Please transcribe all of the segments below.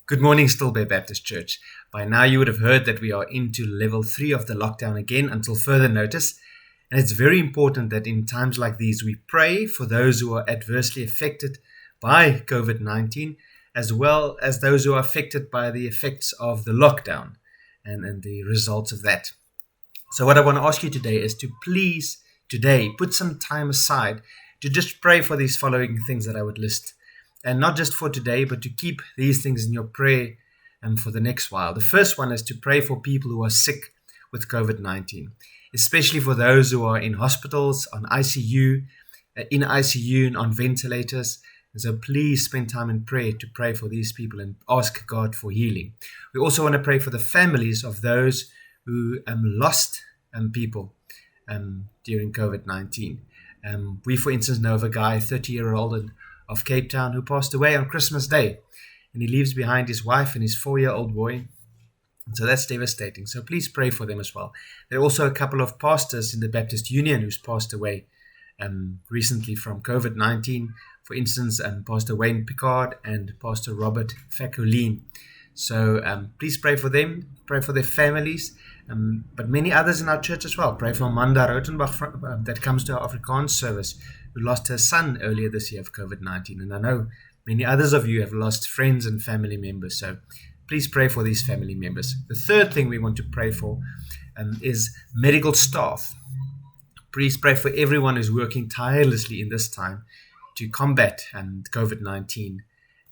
Good morning, Stillbay Baptist Church. By now you would have heard that we are into level 3 of the lockdown again until further notice. And it's very important that in times like these we pray for those who are adversely affected by COVID-19, as well as those who are affected by the effects of the lockdown and the results of that. So what I want to ask you today is to please today put some time aside to just pray for these following things that I would list. And not just for today, but to keep these things in your prayer for the next while. The first one is to pray for people who are sick with COVID-19, especially for those who are in hospitals, on ICU, in ICU and on ventilators. And so please spend time in prayer to pray for these people and ask God for healing. We also want to pray for the families of those who lost people during COVID-19. We, for instance, know of a guy, 30-year-old of Cape Town, who passed away on Christmas Day, and he leaves behind his wife and his 4-year-old boy. And so that's devastating. So please pray for them as well. There are also a couple of pastors in the Baptist Union who's passed away recently from COVID-19. For instance, Pastor Wayne Picard and Pastor Robert Fakulin. So please pray for them, pray for their families, but many others in our church as well. Pray for Amanda Rautenbach that comes to our Afrikaans service, who lost her son earlier this year of COVID-19. And I know many others of you have lost friends and family members. So please pray for these family members. The third thing we want to pray for is medical staff. Please pray for everyone who's working tirelessly in this time to combat COVID-19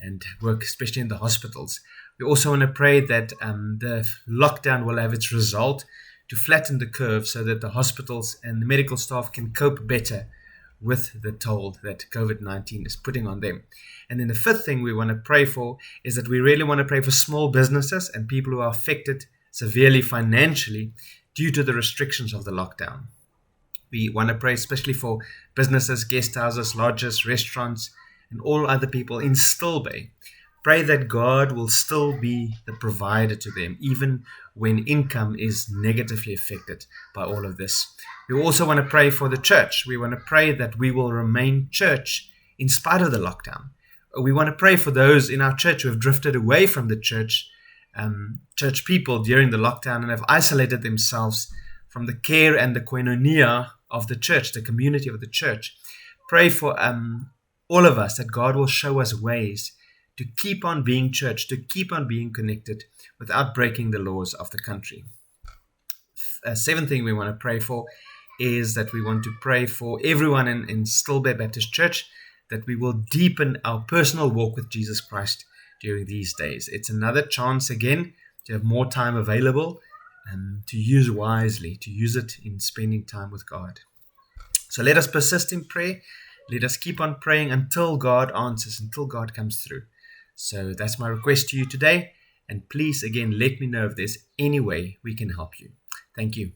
and work especially in the hospitals. We also want to pray that the lockdown will have its result to flatten the curve so that the hospitals and the medical staff can cope better with the toll that COVID-19 is putting on them. And then the fifth thing we want to pray for is that we really want to pray for small businesses and people who are affected severely financially due to the restrictions of the lockdown. We want to pray especially for businesses, guest houses, lodges, restaurants, and all other people in Stillbay. Pray that God will still be the provider to them, even when income is negatively affected by all of this. We also want to pray for the church. We want to pray that we will remain church in spite of the lockdown. We want to pray for those in our church who have drifted away from the church people during the lockdown and have isolated themselves from the care and the koinonia of the church, the community of the church. Pray for all of us that God will show us ways to keep on being church, to keep on being connected without breaking the laws of the country. Seventh thing we want to pray for is that we want to pray for everyone in Stillbay Baptist Church, that we will deepen our personal walk with Jesus Christ during these days. It's another chance again to have more time available and to use wisely, to use it in spending time with God. So let us persist in prayer. Let us keep on praying until God answers, until God comes through. So that's my request to you today. And please, again, let me know if there's any way we can help you. Thank you.